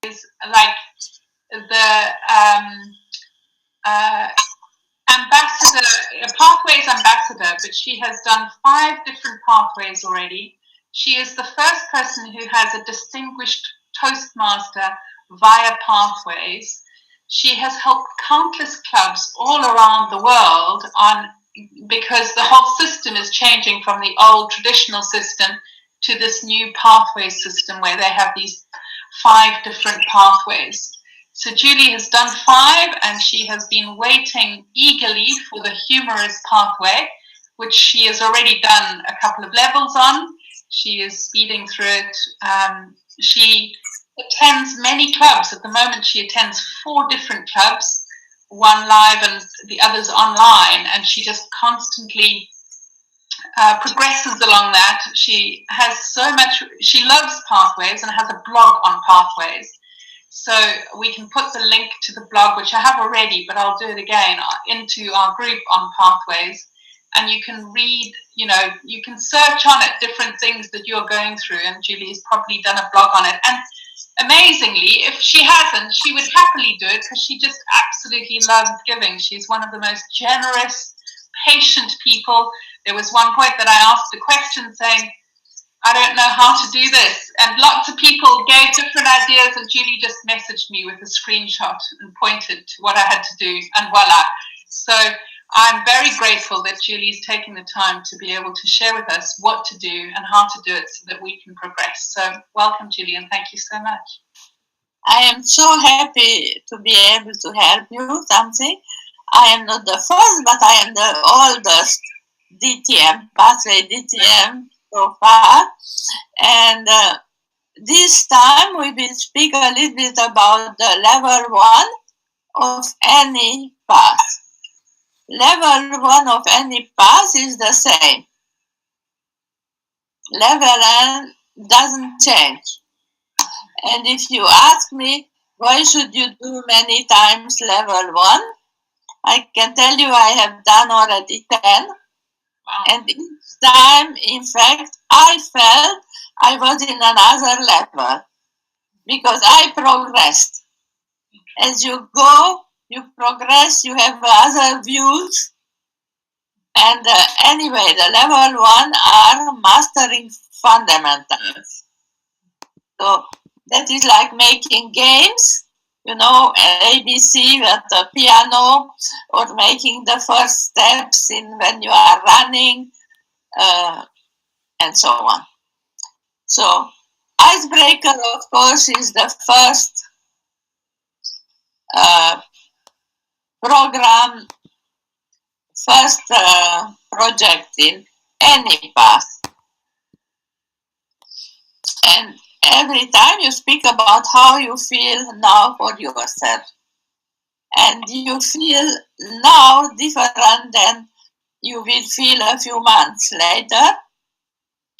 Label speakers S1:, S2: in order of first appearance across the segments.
S1: is like the pathways ambassador, but she has done 5 different pathways already. She is the first person who has a distinguished Toastmaster via pathways. She has helped countless clubs all around the world because the whole system is changing from the old traditional system to this new pathway system where they have these 5 different pathways. So Julie has done 5, and she has been waiting eagerly for the humorous pathway, which she has already done a couple of levels on. She is speeding through it. She attends many clubs. At the moment, she attends 4 different clubs, one live and the others online, and she just constantly progresses along that. She has so much, she loves pathways and has a blog on pathways. So we can put the link to the blog, which I have already, but I'll do it again, into our group on pathways. And you can read, you can search on it different things that you're going through, and Julie's probably done a blog on it. And amazingly, if she hasn't, she would happily do it because she just absolutely loves giving. She's one of the most generous, patient people. There was one point that I asked a question saying, I don't know how to do this. And lots of people gave different ideas, and Julie just messaged me with a screenshot and pointed to what I had to do, and voila. So I'm very grateful that Julie's taking the time to be able to share with us what to do and how to do it so that we can progress. So welcome, Julie, and thank you so much.
S2: I am so happy to be able to help you something. I am not the first, but I am the oldest DTM, pathway DTM so far. And this time we will speak a little bit about the level 1 of any path. Level 1 of any path is the same. Level N doesn't change. And if you ask me, why should you do many times level 1? I can tell you I have done already 10. Wow. And each time, in fact, I felt I was in another level because I progressed. As you go, you progress, you have other views. And anyway, the level 1 are mastering fundamentals. So that is like making games, ABC at the piano, or making the first steps when you are running, and so on. So Icebreaker, of course, is the first project in any path. And every time you speak about how you feel now for yourself. And you feel now different than you will feel a few months later.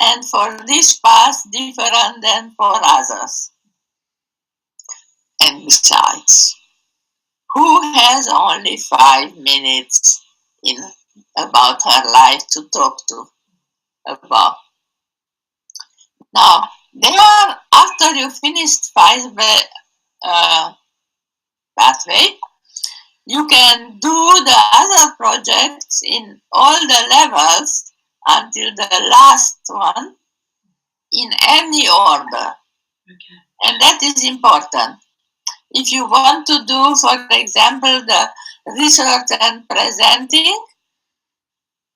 S2: And for this path, different than for others. And besides, who has only 5 minutes about her life to talk to about? Now, after you finished pathway, you can do the other projects in all the levels until the last one in any order. Okay. And that is important. If you want to do, for example, the research and presenting,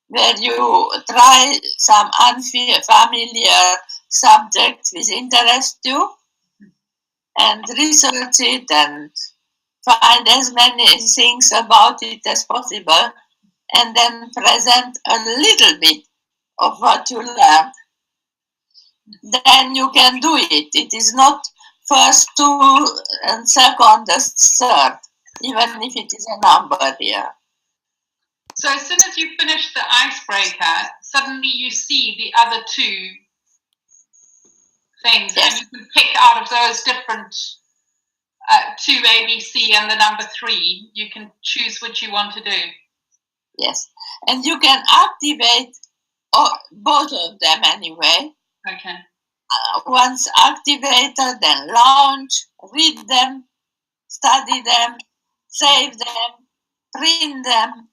S2: where you try some unfamiliar subject which interests you, and research it and find as many things about it as possible, and then present a little bit of what you learned, then you can do it. It is not first 2 and second and third, even if it is a number here.
S1: So as soon as you finish the icebreaker, suddenly you see the other 2 things, yes. And you can pick out of those different 2 ABC and the number 3. You can choose what you want to do.
S2: Yes, and you can activate both of them anyway.
S1: Okay.
S2: once activated, then launch, read them, study them, save them, print them,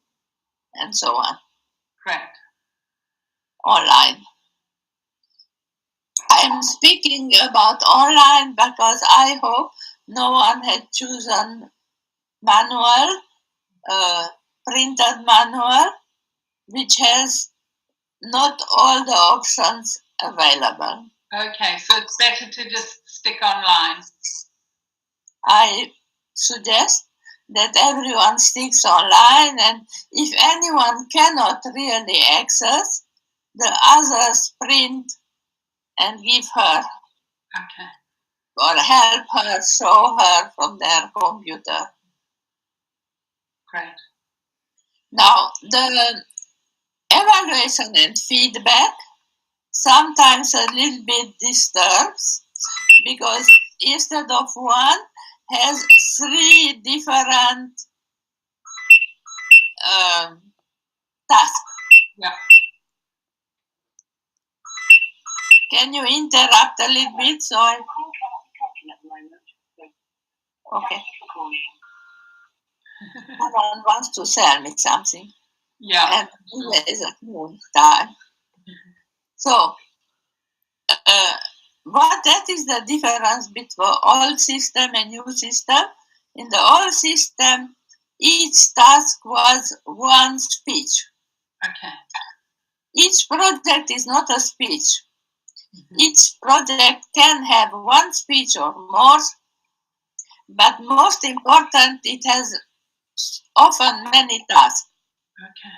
S2: and so on.
S1: Correct.
S2: Online. I'm speaking about online because I hope no one had chosen manual, printed manual, which has not all the options available.
S1: Okay, so it's better to just stick online.
S2: I suggest that everyone sticks online, and if anyone cannot really access, the others print and give her.
S1: Okay.
S2: Or help her, show her from their computer.
S1: Great.
S2: Now, the evaluation and feedback sometimes a little bit disturbs because instead of one, has 3 different tasks.
S1: Yeah.
S2: Can you interrupt a little bit? So okay. Someone wants to sell me something.
S1: Yeah.
S2: And there's a moon time. So, what that is the difference between old system and new system? In the old system, each task was one speech.
S1: Okay.
S2: Each project is not a speech. Each project can have one speech or more, but most important, it has often many tasks.
S1: Okay.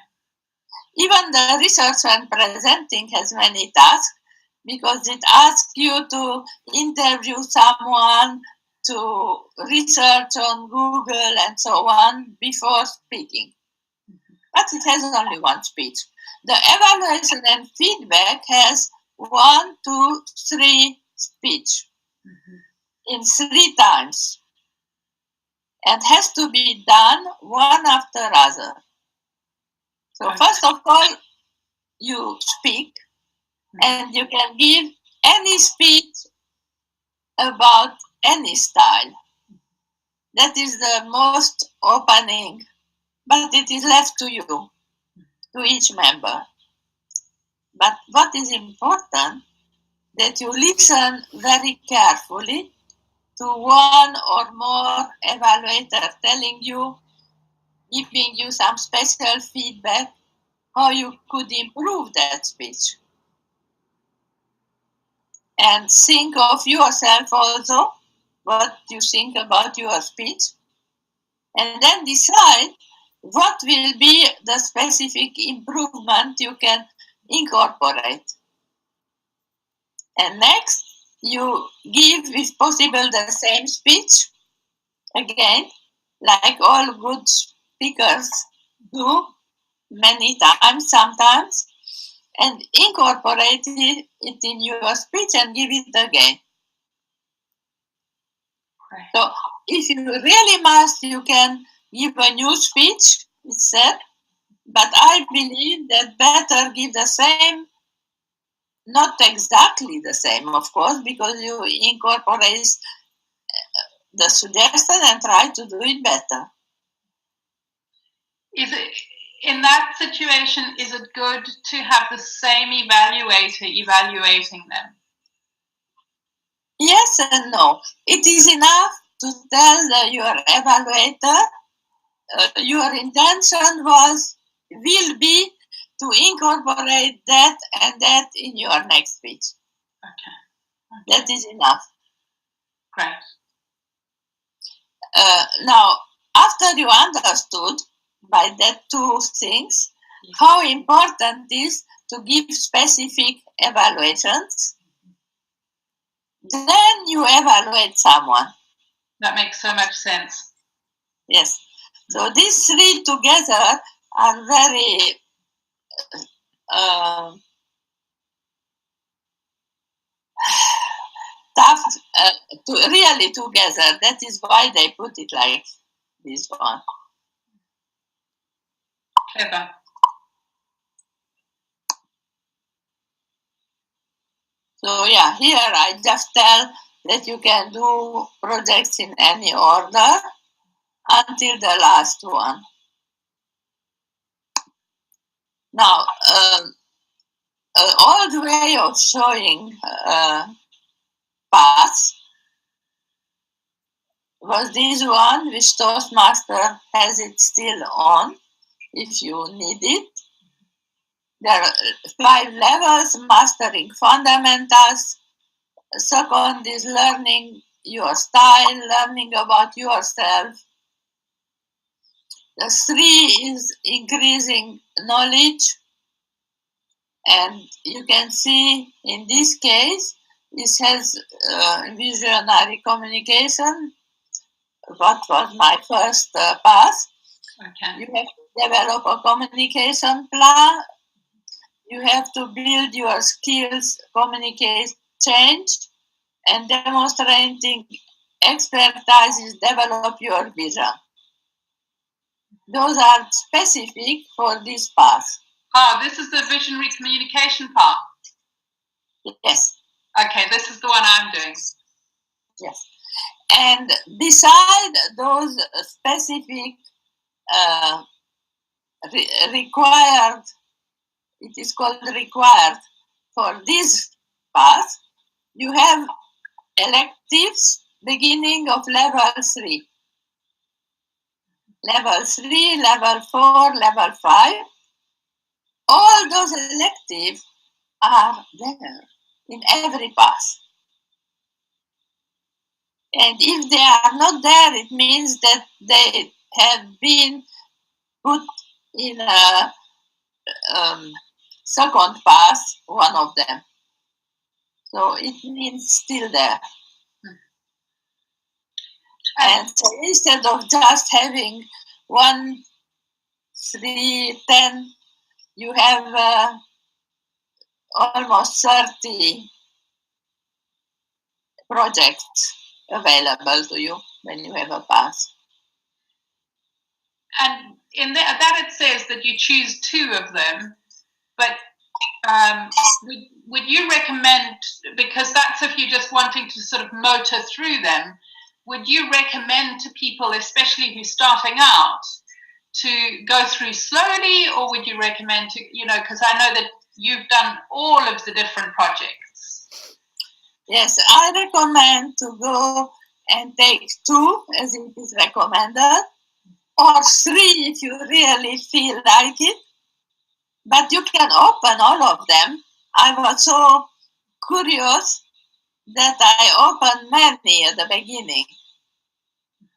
S2: Even the research when presenting has many tasks because it asks you to interview someone, to research on Google and so on before speaking. But it has only one speech. The evaluation and feedback has 1, 2, 3 speech in 3 times and has to be done one after other. So first of all, you speak and you can give any speech about any style. That is the most opening, but it is left to you, to each member. But what is important, that you listen very carefully to one or more evaluator telling you, giving you some special feedback, how you could improve that speech. And think of yourself also, what you think about your speech, and then decide what will be the specific improvement you can incorporate. And next, you give, if possible, the same speech, again, like all good speakers do, many times, sometimes, and incorporate it in your speech and give it again. So if you really must, you can give a new speech, it's said, but I believe that better give the same, not exactly the same, of course, because you incorporate the suggestion and try to do it better.
S1: Is it, in that situation, is it good to have the same evaluator evaluating them?
S2: Yes and no. It is enough to tell your evaluator your intention will be to incorporate that and that in your next speech.
S1: Okay.
S2: That is enough.
S1: Great.
S2: Now, after you understood by that 2 things, how important is to give specific evaluations, then you evaluate someone.
S1: That makes so much sense.
S2: Yes. So these 3 together are very tough to really together. That is why they put it like this one.
S1: Clever.
S2: So yeah, here I just tell that you can do projects in any order until the last one. Now, an old way of showing paths was this one, which Toastmaster has it still on, if you need it. There are 5 levels: mastering fundamentals. Second is learning your style, learning about yourself. The 3 is increasing knowledge. And you can see in this case, this has visionary communication. What was my first path?
S1: Okay.
S2: You have to develop a communication plan. You have to build your skills, communicate, change, and demonstrating expertise, develop your vision. Those are specific for this path.
S1: Oh, this is the visionary communication path.
S2: Yes.
S1: Okay, this is the one I'm doing.
S2: Yes. And beside those specific required, it is called required for this path, you have electives beginning of level 3. Level 3, level 4, level 5. All those electives are there in every path. And if they are not there, it means that they have been put in a second path, one of them. So it means still there. And so instead of just having 1, 3, 10, you have almost 30 projects available to you when you have a path.
S1: And in that it says that you choose 2 of them, but would you recommend, because that's if you're just wanting to sort of motor through them, would you recommend to people, especially who's starting out, to go through slowly, or would you recommend to, because I know that you've done all of the different projects?
S2: Yes, I recommend to go and take 2 as it is recommended, or 3 if you really feel like it. But you can open all of them. I was so curious that I opened many at the beginning.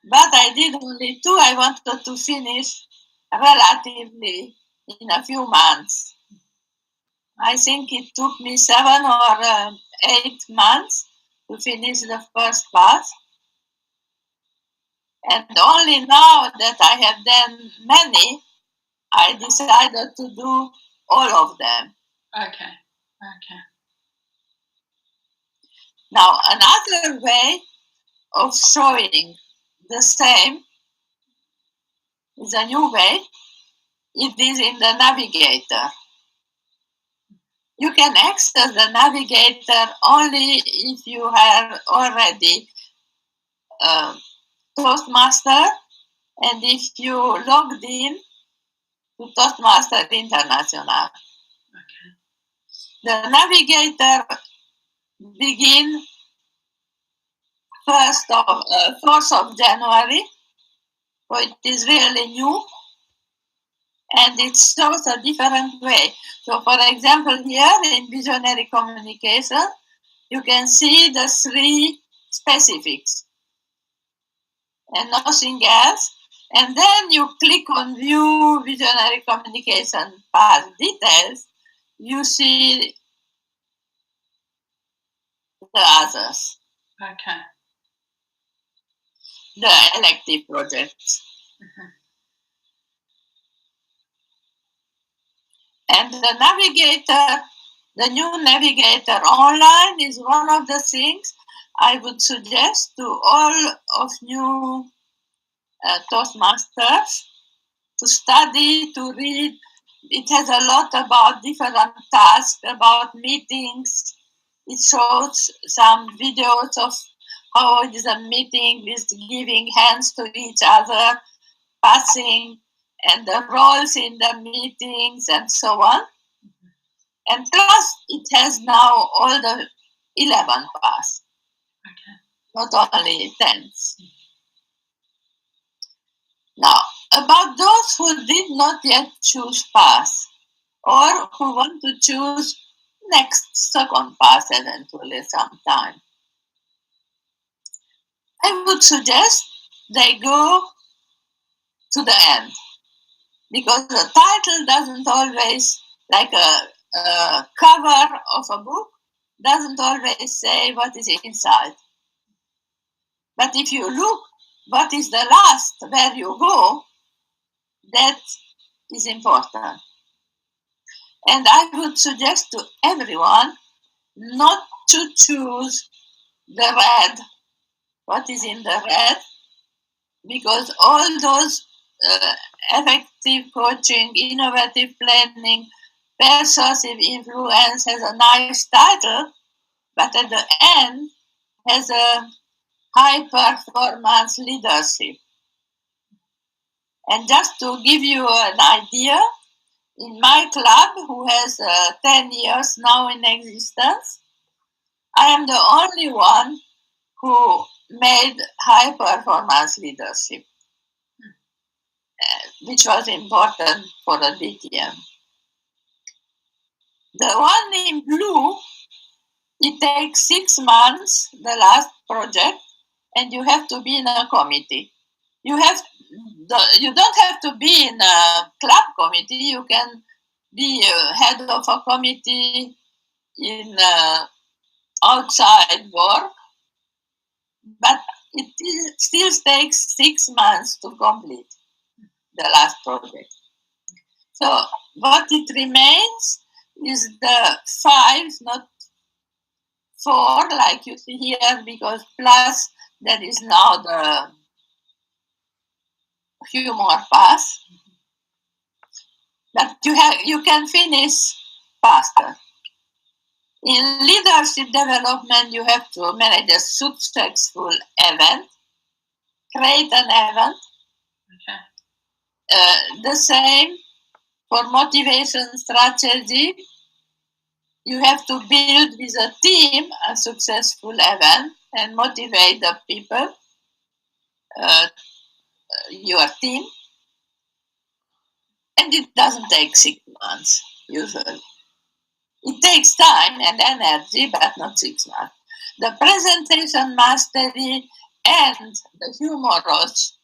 S2: But I did only 2. I wanted to finish relatively in a few months. I think it took me 7 or 8 months to finish the first path. And only now that I have done many, I decided to do all of them.
S1: Okay.
S2: Now, another way of showing the same is a new way. It is in the navigator. You can access the navigator only if you have already Toastmaster and if you logged in to Toastmaster International.
S1: Okay.
S2: The navigator begins 4th of January, so it is really new, and it shows a different way. So, for example, here in visionary communication, you can see the 3 specifics and nothing else. And then you click on View Visionary Communication Path Details. You see the others.
S1: Okay.
S2: The elective projects.
S1: Mm-hmm.
S2: And the navigator, the new navigator online is one of the things I would suggest to all of new Toastmasters to study, to read. It has a lot about different tasks, about meetings, It shows some videos of how it is a meeting with giving hands to each other, passing, and the roles in the meetings and so on. And plus, it has now all the 11 paths, not only 10s. Now, about those who did not yet choose paths, or who want to choose next second path eventually sometime, I would suggest they go to the end, because the title doesn't always, like a cover of a book, doesn't always say what is inside. But if you look what is the last where you go, that is important. And I would suggest to everyone not to choose the red, what is in the red, because all those effective coaching, innovative planning, persuasive influence has a nice title, but at the end has a high performance leadership. And just to give you an idea, in my club, who has 10 years now in existence, I am the only one who made high performance leadership, which was important for a DTM. The one in blue, it takes 6 months, the last project, and you have to be in a committee. You don't have to be in a club committee. You can be head of a committee in outside work, but it still takes 6 months to complete the last project. So what it remains is the 5, not 4, like you see here, because plus there is now the humor pass. But you can finish faster. In leadership development, you have to manage a successful event, create an event. The same for motivation strategy. You have to build with a team a successful event and motivate the people, your team. And it doesn't take 6 months, usually. It takes time and energy, but not 6 months. The presentation mastery and the humorous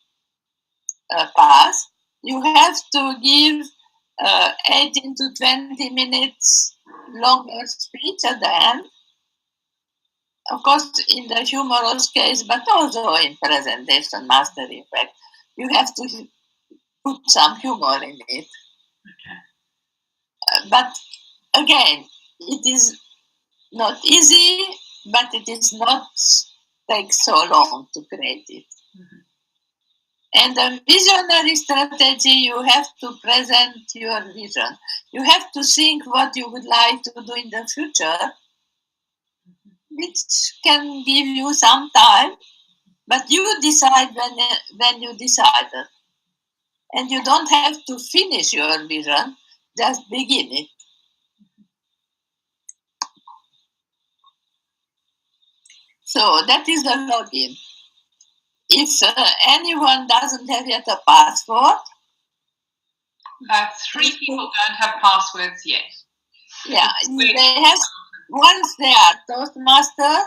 S2: path, you have to give 18 to 20 minutes longer speech at the end. Of course, in the humorous case, but also in presentation mastery, in fact, you have to put some humor in it. But again, it is not easy, but it is not take so long to create it. And the visionary strategy, you have to present your vision. You have to think what you would like to do in the future, which can give you some time, but you decide when you decided. And you don't have to finish your vision, just begin it. So that is the login. If anyone doesn't have yet a password,
S1: 3 people don't have passwords yet.
S2: Yeah, they have. Once they are Toastmasters,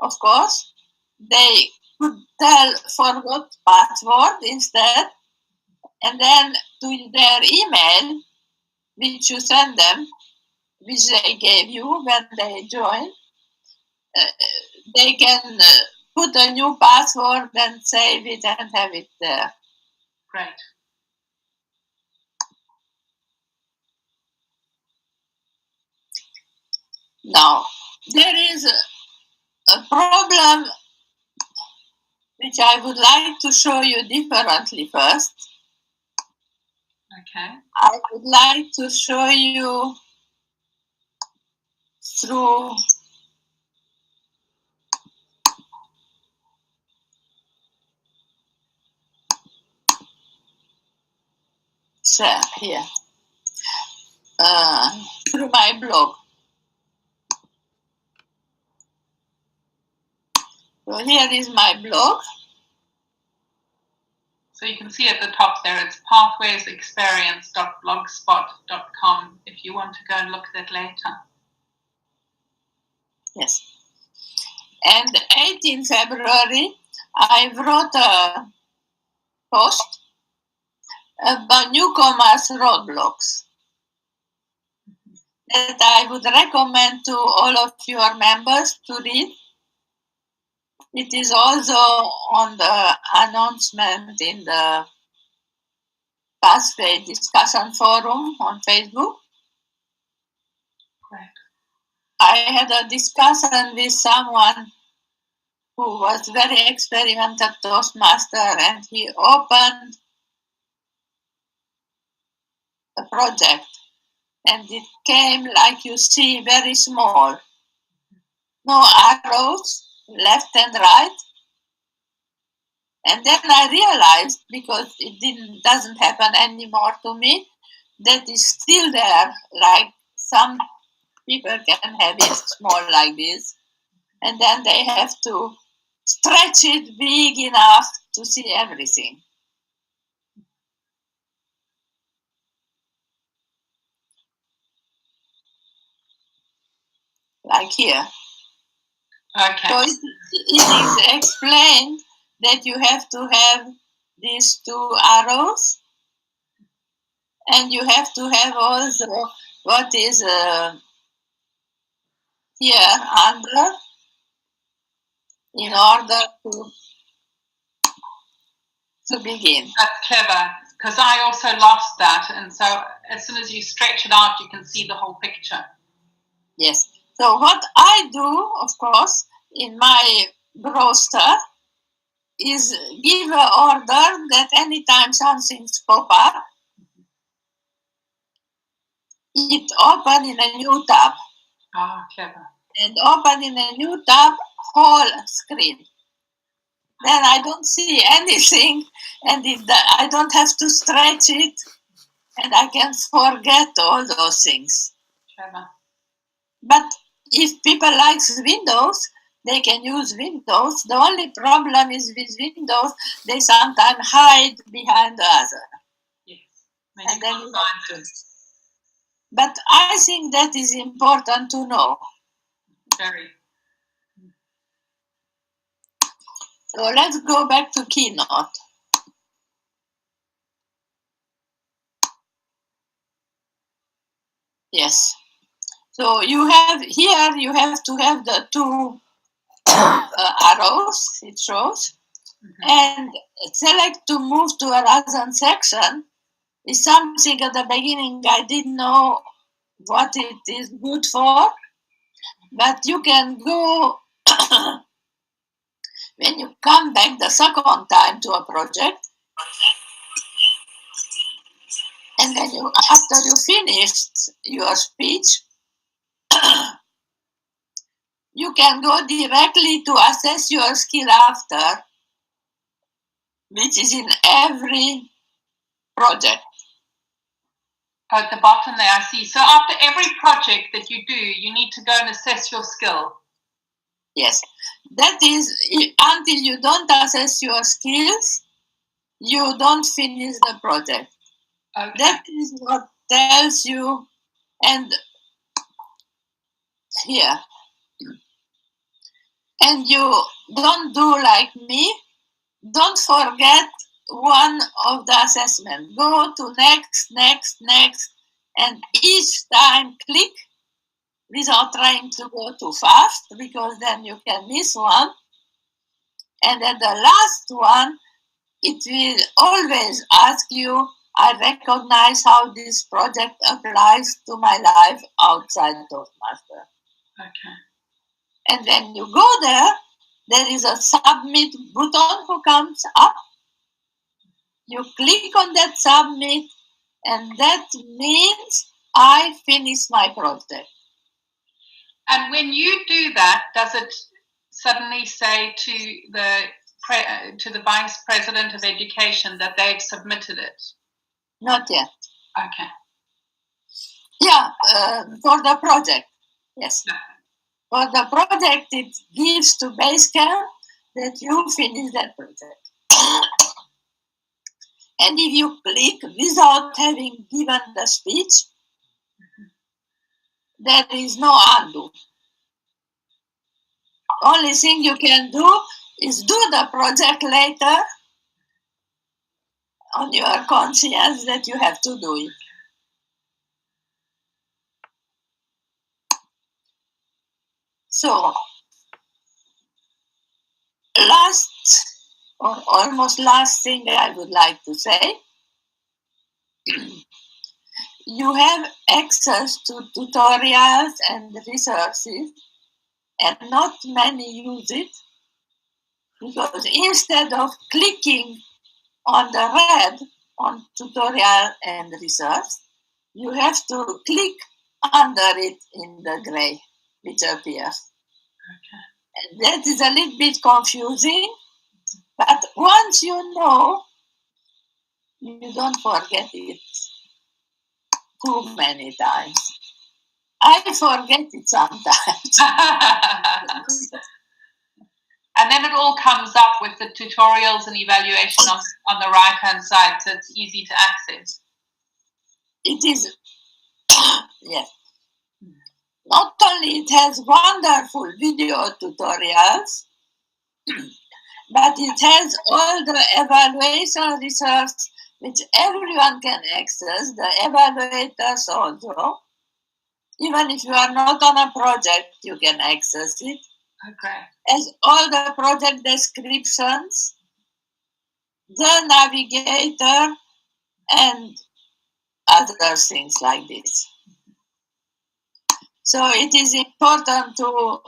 S2: of course, they could tell forgot password instead, and then to their email, which you send them, which they gave you when they join, they can put a new password and save it and have it there.
S1: Great.
S2: Now, there is a problem which I would like to show you differently first.
S1: Okay.
S2: I would like to show you through share here through my blog. So here is my blog.
S1: So you can see at the top there, it's pathwaysexperience.blogspot.com if you want to go and look at it later.
S2: Yes. And 18 February, I wrote a post about newcomers' roadblocks that I would recommend to all of your members to read. It is also on the announcement in the Pathway discussion forum on Facebook.
S1: Right.
S2: I had a discussion with someone who was very experimental Toastmaster, and he opened a project, and it came, like you see, very small. No arrows, left and right. And then I realized, because it doesn't happen anymore to me, that it's still there, like some people can have it small like this, and then they have to stretch it big enough to see everything. Like here.
S1: Okay.
S2: So it is explained that you have to have these two arrows, and you have to have also what is here under, in order to begin.
S1: That's clever, because I also lost that, and so as soon as you stretch it out, you can see the whole picture.
S2: Yes. So what I do, of course, in my brochure is give an order that anytime something's pop up, it open in a new tab.
S1: Ah, clever.
S2: And open in a new tab, whole screen. Then I don't see anything, and I don't have to stretch it, and I can forget all those things.
S1: Clever.
S2: But if people like Windows, they can use Windows. The only problem is with Windows, they sometimes hide behind the other.
S1: Yes.
S2: And then you have to. But I think that is important to know.
S1: Very.
S2: So let's go back to Keynote. Yes. So you have here, you have to have the two arrows, it shows, and select to move to another section is something at the beginning I didn't know what it is good for, but you can go when you come back the second time to a project, and then after you finished your speech, you can go directly to assess your skill after, which is in every project.
S1: At the bottom there, I see. So after every project that you do, you need to go and assess your skill.
S2: Yes, that is, until you don't assess your skills, you don't finish the project.
S1: Okay.
S2: That is what tells you, and here. And you don't do like me, don't forget one of the assessment. Go to next, and each time click without trying to go too fast, because then you can miss one. And at the last one, it will always ask you, I recognize how this project applies to my life outside Toastmaster.
S1: Okay.
S2: And when you go there, there is a submit button who comes up. You click on that submit, and that means I finished my project.
S1: And when you do that, does it suddenly say to the Vice President of Education that they've submitted it?
S2: Not yet.
S1: Okay.
S2: Yeah, for the project. Yes. For the project, it gives to Basecamp that you finish that project. And if you click without having given the speech, there is no undo. Only thing you can do is do the project later on your conscience that you have to do it. So, last or almost last thing I would like to say, you have access to tutorials and resources, and not many use it, because instead of clicking on the red on tutorial and resource, you have to click under it in the gray, which appears.
S1: Okay.
S2: And that is a little bit confusing, but once you know, you don't forget it too many times. I forget it sometimes.
S1: And then it all comes up with the tutorials and evaluation on the right-hand side, so it's easy to access.
S2: It is, yes. Not only it has wonderful video tutorials, but it has all the evaluation research which everyone can access, the evaluators also. Even if you are not on a project, you can access it.
S1: Okay.
S2: As all the project descriptions, the navigator, and other things like this. So it is important to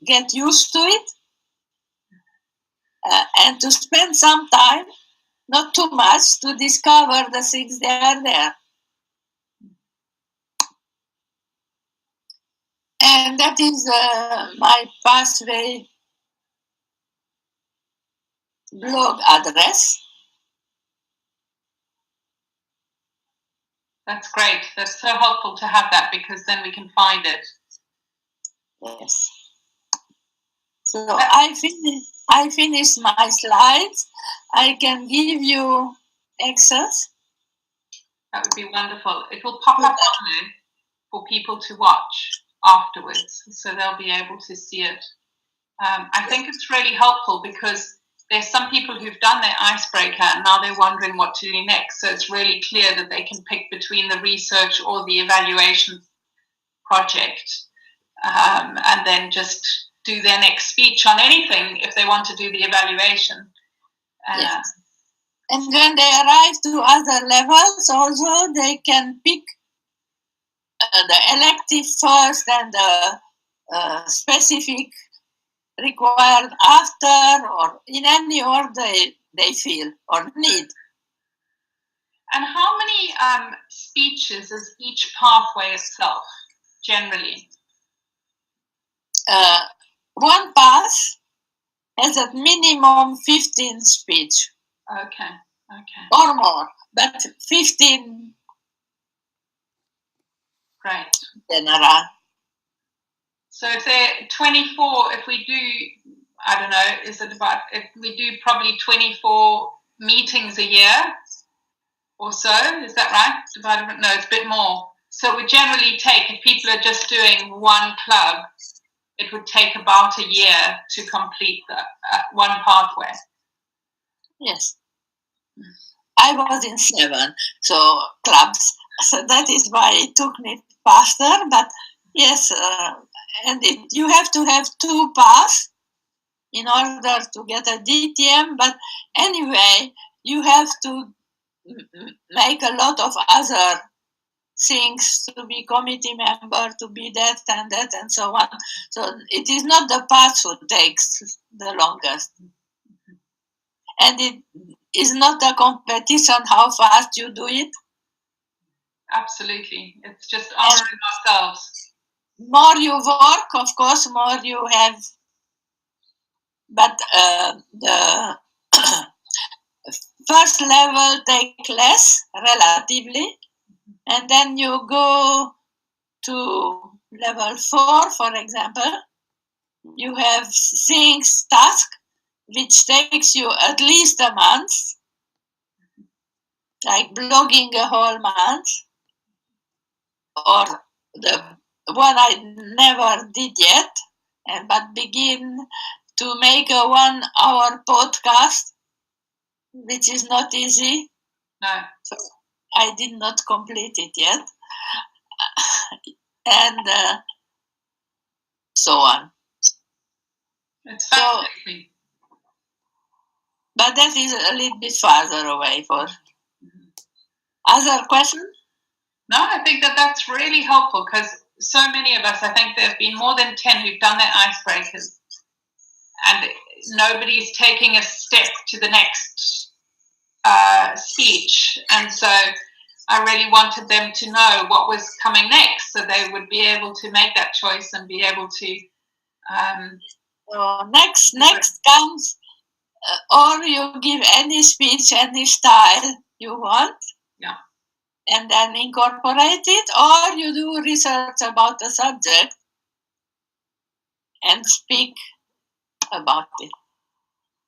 S2: get used to it and to spend some time, not too much, to discover the things that are there. And that is my Pathway blog address.
S1: That's great. That's so helpful to have that, because then we can find it.
S2: Yes. So I finished my slides. I can give you access.
S1: That would be wonderful. It will pop up on there for people to watch afterwards, so they'll be able to see it. I think it's really helpful because there's some people who've done their icebreaker and now they're wondering what to do next. So it's really clear that they can pick between the research or the evaluation project, and then just do their next speech on anything if they want to do the evaluation.
S2: Yes. And when they arrive to other levels, also they can pick the elective first and the specific required after, or in any order they feel or need.
S1: And how many speeches is each pathway itself, generally?
S2: One path has a minimum 15 speech.
S1: Okay.
S2: Or more, but 15.
S1: Great.
S2: General.
S1: So if they're 24, if we do, I don't know, is it about, if we do probably 24 meetings a year or so, is that right? No, it's a bit more. So we generally take, if people are just doing one club, it would take about a year to complete the one pathway.
S2: Yes. I was in 7 clubs, so that is why it took me faster, but yes, and you have to have 2 paths in order to get a DTM, but anyway, you have to make a lot of other things to be committee member, to be that and so on. So it is not the path who takes the longest. And it is not a competition how fast you do it.
S1: Absolutely. It's just honoring ourselves.
S2: More you work, of course, more you have. But the first level take less, relatively, and then you go to level 4, for example. You have things, task, which takes you at least a month, like blogging a whole month, or the one I never did yet, but begin to make a 1 hour podcast, which is not easy.
S1: No.
S2: So I did not complete it yet. And so on.
S1: It's fascinating.
S2: But that is a little bit farther away for other questions.
S1: No, I think that's really helpful because so many of us, I think there have been more than 10 who've done their icebreakers, and nobody's taking a step to the next speech. And so I really wanted them to know what was coming next, so they would be able to make that choice and be able to.
S2: Next comes, or you give any speech, any style you want.
S1: Yeah.
S2: And then incorporate it, or you do research about the subject and speak about it.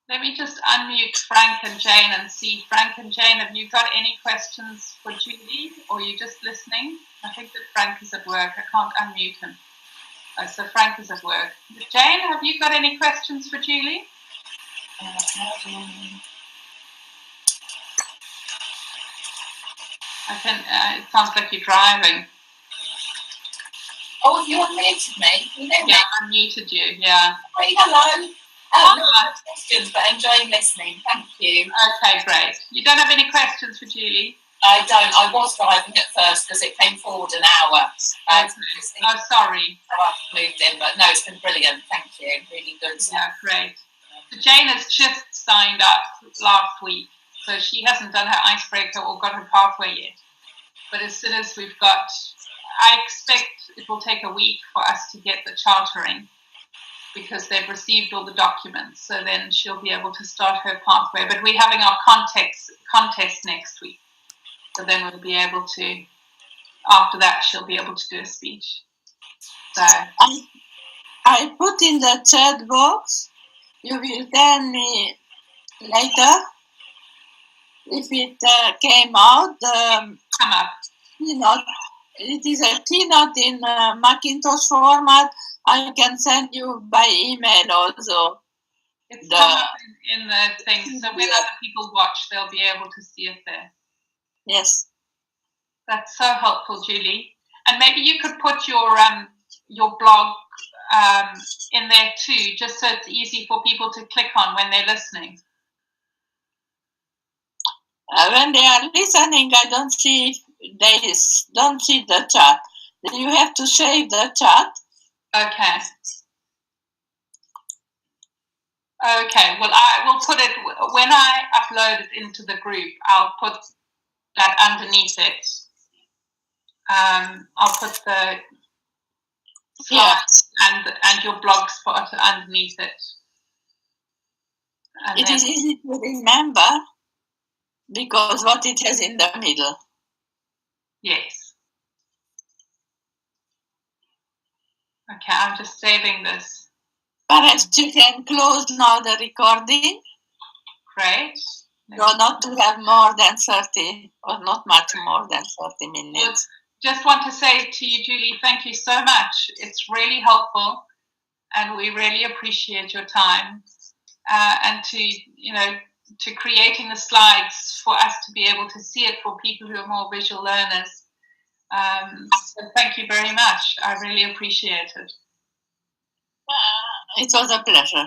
S1: Let me just unmute Frank and Jane and see. Frank and Jane, have you got any questions for Julie, or are you just listening? I think that Frank is at work. I can't unmute him. So Frank is at work. Jane, have you got any questions for Julie? It sounds like you're driving.
S3: Oh, you unmuted me. You know me.
S1: Yeah, I unmuted you, yeah.
S3: Hey, hello. No questions, but enjoying listening. Thank you.
S1: Okay, great. You don't have any questions for Julie?
S3: I don't. I was driving at first because it came forward an hour.
S1: Oh, sorry.
S3: So I've moved in, but no, it's been brilliant. Thank you. Really good.
S1: Yeah, great. So Jane has just signed up last week, so she hasn't done her icebreaker or got her pathway yet. But as soon as we've got, I expect it will take a week for us to get the chartering because they've received all the documents. So then she'll be able to start her pathway. But we're having our contest next week. So then we'll be able to, after that, she'll be able to do a speech. So
S2: I put in the chat box. You will tell me later if it came out.
S1: Come up.
S2: Keynote. It is a keynote in Macintosh format. I can send you by email also.
S1: It's come up in the thing. So when other people watch, they'll be able to see it there.
S2: Yes.
S1: That's so helpful, Julie. And maybe you could put your blog in there too, just so it's easy for people to click on when they're listening.
S2: When they are listening, I don't see the chat. You have to save the chat.
S1: Okay. Okay. Well, I will put it when I upload it into the group. I'll put that underneath it. I'll put the slides and your blog spot underneath it. And
S2: it is easy to remember because what it has in the middle.
S1: Yes. Okay, I'm just saving this.
S2: Perhaps you can close now the recording.
S1: Great.
S2: So not to have more than 30 or not much more than 30 minutes.
S1: Just want to say to you, Julie, thank you so much. It's really helpful and we really appreciate your time and to creating the slides for us to be able to see it for people who are more visual learners. So thank you very much. I really appreciate it.
S2: It was a pleasure.